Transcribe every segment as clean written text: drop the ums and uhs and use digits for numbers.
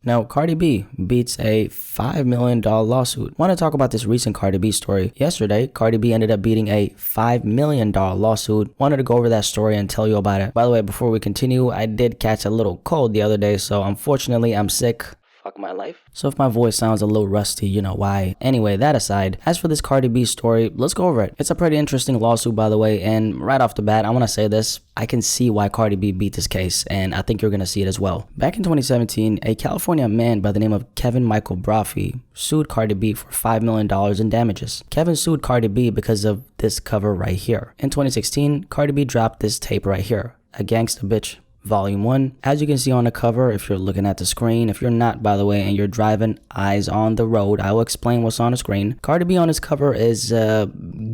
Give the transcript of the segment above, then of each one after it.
Now, Cardi B beats a $5 million lawsuit. Want to talk about this recent Cardi B story. Yesterday, Cardi B ended up beating a $5 million lawsuit. Wanted to go over that story and tell you about it. By the way, before we continue, I did catch a little cold the other day, so unfortunately I'm sick. Fuck my life. So if my voice sounds a little rusty, you know why. Anyway, that aside, as for this Cardi B story, let's go over it. It's a pretty interesting lawsuit, by the way, and right off the bat, I want to say this. I can see why Cardi B beat this case, and I think you're going to see it as well. Back in 2017, a California man by the name of Kevin Michael Brophy sued Cardi B for $5 million in damages. Kevin sued Cardi B because of this cover right here. In 2016, Cardi B dropped this tape right here, A Gangsta Bitch Volume 1. As you can see on the cover, if you're looking at the screen, if you're not, by the way, and you're driving, eyes on the road, I will explain what's on the screen. Cardi B on this cover is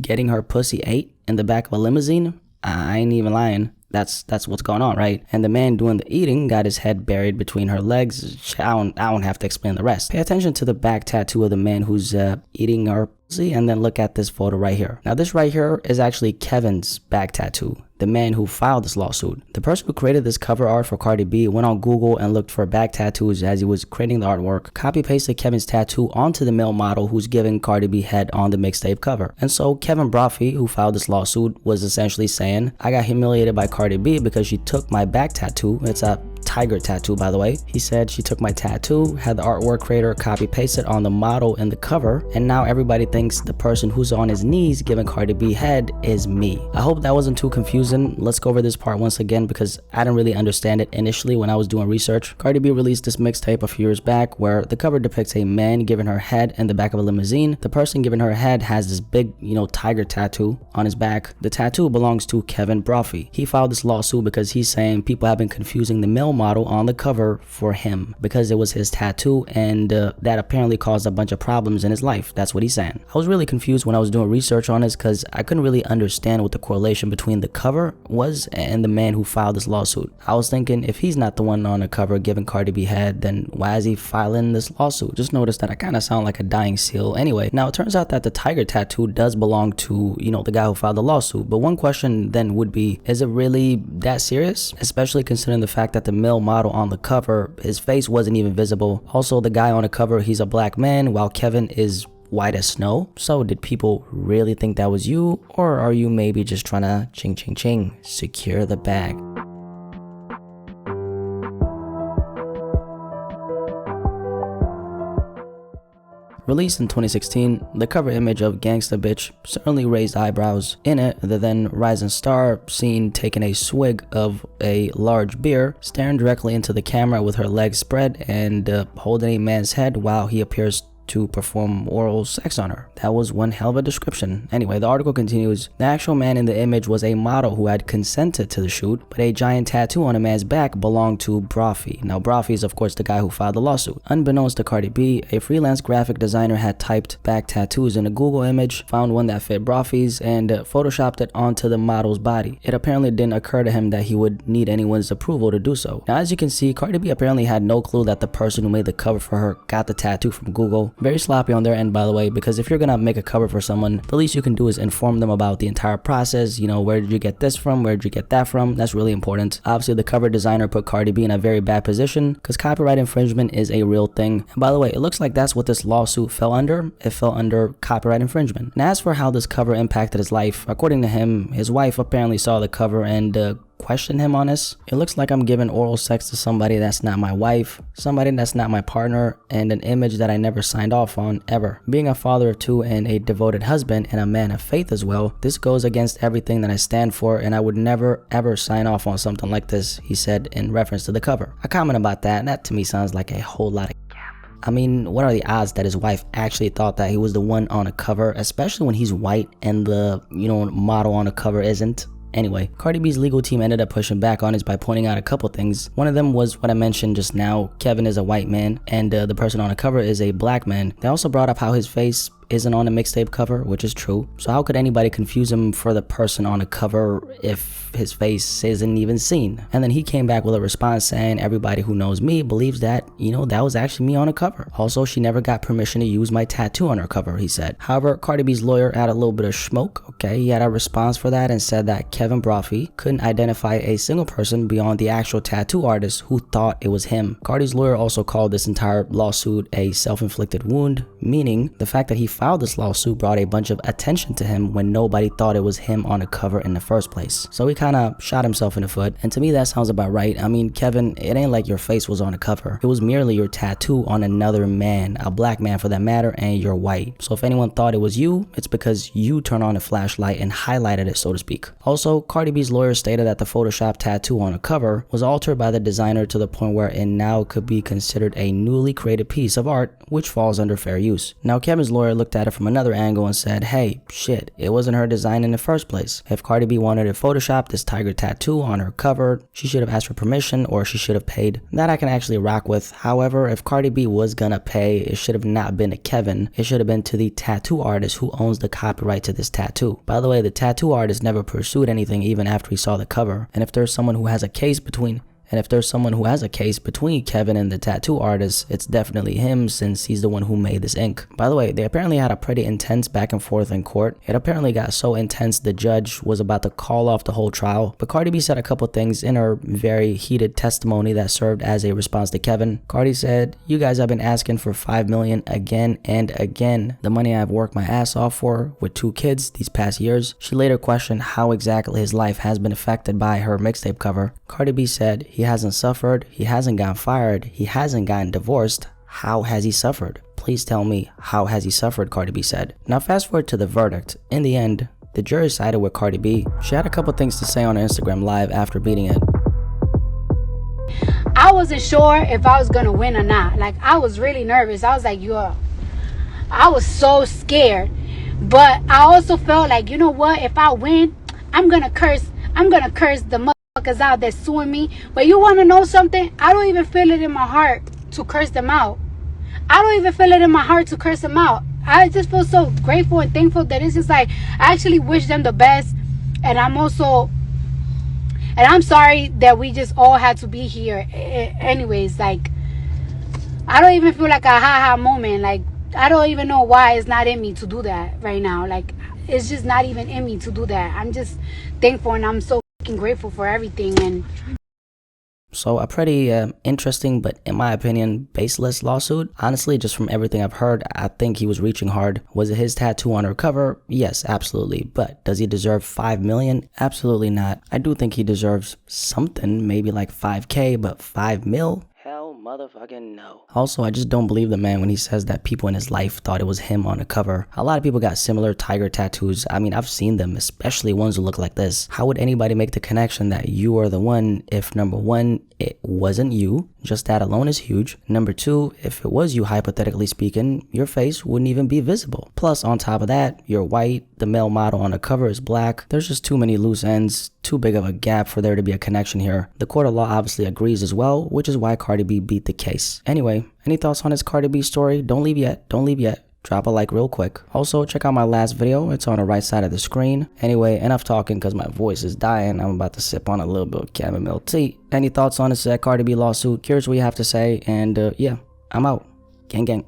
getting her pussy ate in the back of a limousine. I ain't even lying. That's what's going on, right? And the man doing the eating got his head buried between her legs. I don't have to explain the rest. Pay attention to the back tattoo of the man who's eating her pussy, and then look at this photo right here. Now this right here is actually Kevin's back tattoo, the man who filed this lawsuit. The person who created this cover art for Cardi B went on Google and looked for back tattoos as he was creating the artwork, copy pasted Kevin's tattoo onto the male model who's giving Cardi B head on the mixtape cover. And so Kevin Brophy, who filed this lawsuit, was essentially saying, I got humiliated by Cardi B because she took my back tattoo. It's a tiger tattoo, by the way. He said she took my tattoo, had the artwork creator copy paste it on the model in the cover, and now everybody thinks the person who's on his knees giving Cardi B head is me. I hope that wasn't too confusing. Let's go over this part once again because I didn't really understand it initially when I was doing research. Cardi B released this mixtape a few years back where the cover depicts a man giving her head in the back of a limousine. The person giving her head has this big, tiger tattoo on his back. The tattoo belongs to Kevin Brophy. He filed this lawsuit because he's saying people have been confusing the male model on the cover for him because it was his tattoo, and that apparently caused a bunch of problems in his life. That's what he's saying. I was really confused when I was doing research on this because I couldn't really understand what the correlation between the cover was and the man who filed this lawsuit. I was thinking, if he's not the one on the cover giving Cardi B head, then why is he filing this lawsuit? Just noticed that I kind of sound like a dying seal. Anyway, now it turns out that the tiger tattoo does belong to, the guy who filed the lawsuit. But one question then would be, is it really that serious? Especially considering the fact that the male model on the cover, his face wasn't even visible. Also, the guy on the cover, he's a black man while Kevin is white as snow. So did people really think that was you, or are you maybe just trying to ching ching ching secure the bag? Released in 2016, the cover image of Gangsta Bitch certainly raised eyebrows. In it, the then rising star seen taking a swig of a large beer, staring directly into the camera with her legs spread and holding a man's head while he appears to perform oral sex on her. That was one hell of a description. Anyway, the article continues. The actual man in the image was a model who had consented to the shoot, but a giant tattoo on a man's back belonged to Brophy. Now, Brophy is of course the guy who filed the lawsuit. Unbeknownst to Cardi B, a freelance graphic designer had typed back tattoos in a Google image, found one that fit Brophy's, and photoshopped it onto the model's body. It apparently didn't occur to him that he would need anyone's approval to do so. Now, as you can see, Cardi B apparently had no clue that the person who made the cover for her got the tattoo from Google. Very sloppy on their end, by the way, because if you're gonna make a cover for someone, the least you can do is inform them about the entire process. Where did you get this from? Where did you get that from? That's really important. Obviously, the cover designer put Cardi B in a very bad position because copyright infringement is a real thing. And by the way, it looks like that's what this lawsuit fell under. It fell under copyright infringement. And as for how this cover impacted his life, according to him, his wife apparently saw the cover and question him on this. It looks like I'm giving oral sex to somebody that's not my wife, somebody that's not my partner, and an image that I never signed off on ever. Being a father of two and a devoted husband and a man of faith as well, this goes against everything that I stand for, and I would never ever sign off on something like this, he said in reference to the cover. A comment about that to me sounds like a whole lot of I mean, what are the odds that his wife actually thought that he was the one on the cover, especially when he's white and the, model on the cover isn't? Anyway, Cardi B's legal team ended up pushing back on this by pointing out a couple things. One of them was what I mentioned just now. Kevin is a white man and the person on the cover is a black man. They also brought up how his face isn't on a mixtape cover, which is true. So how could anybody confuse him for the person on a cover if his face isn't even seen? And then he came back with a response saying everybody who knows me believes that, that was actually me on a cover. Also, she never got permission to use my tattoo on her cover, he said. However, Cardi B's lawyer had a little bit of smoke, okay? He had a response for that and said that Kevin Brophy couldn't identify a single person beyond the actual tattoo artist who thought it was him. Cardi's lawyer also called this entire lawsuit a self-inflicted wound, meaning the fact that he filed this lawsuit brought a bunch of attention to him when nobody thought it was him on a cover in the first place. So he kind of shot himself in the foot, and to me that sounds about right. I mean, Kevin, it ain't like your face was on a cover. It was merely your tattoo on another man, a black man for that matter, and you're white. So if anyone thought it was you, it's because you turned on a flashlight and highlighted it, so to speak. Also, Cardi B's lawyer stated that the Photoshop tattoo on a cover was altered by the designer to the point where it now could be considered a newly created piece of art, which falls under fair use. Now, Kevin's lawyer looked at it from another angle and said, hey, shit, it wasn't her design in the first place. If Cardi B wanted to Photoshop this tiger tattoo on her cover, she should have asked for permission or she should have paid. That I can actually rock with. However, if Cardi B was gonna pay, it should have not been to Kevin. It should have been to the tattoo artist who owns the copyright to this tattoo. By the way, the tattoo artist never pursued anything even after he saw the cover. And if there's someone who has a case between Kevin and the tattoo artist, it's definitely him, since he's the one who made this ink. By the way, they apparently had a pretty intense back and forth in court. It apparently got so intense the judge was about to call off the whole trial, but Cardi B said a couple things in her very heated testimony that served as a response to Kevin. Cardi said, you guys have been asking for $5 million again and again, the money I've worked my ass off for with 2 kids these past years. She later questioned how exactly his life has been affected by her mixtape cover. Cardi B said, he hasn't suffered, he hasn't gotten fired, he hasn't gotten divorced. How has he suffered? Please tell me, how has he suffered? Cardi B said. Now fast forward to the verdict. In the end, the jury sided with Cardi B. She had a couple things to say on her Instagram live after beating it. I wasn't sure if I was gonna win or not. Like, I was really nervous. I was like, I was so scared. But I also felt like, you know what, if I win, I'm gonna curse the motherfuckers out that's suing me. But you wanna know something? I don't even feel it in my heart to curse them out. I just feel so grateful and thankful that it's just like, I actually wish them the best. And I'm sorry that we just all had to be here. Anyways, like, I don't even feel like a ha-ha moment. Like, I don't even know why it's not in me to do that right now. Like, it's just not even in me to do that. I'm just thankful and I'm so fucking grateful for everything. And so a pretty interesting, but in my opinion, baseless lawsuit. Honestly, just from everything I've heard, I think he was reaching hard. Was it his tattoo on her cover? Yes, absolutely. But does he deserve $5 million? Absolutely not. I do think he deserves something, maybe like $5K, but $5 mil? Hell motherfucking no. Also, I just don't believe the man when he says that people in his life thought it was him on the cover. A lot of people got similar tiger tattoos. I mean, I've seen them, especially ones who look like this. How would anybody make the connection that you are the one if, number one, it wasn't you? Just that alone is huge. Number two, if it was you, hypothetically speaking, your face wouldn't even be visible. Plus, on top of that, you're white, the male model on the cover is black. There's just too many loose ends, too big of a gap for there to be a connection here. The court of law obviously agrees as well, which is why Cardi B beat the case. Anyway, any thoughts on this Cardi B story? Don't leave yet. Drop a like real quick. Also, check out my last video. It's on the right side of the screen. Anyway, enough talking because my voice is dying. I'm about to sip on a little bit of chamomile tea. Any thoughts on this Cardi B lawsuit? Curious what you have to say. And yeah, I'm out. Gang gang.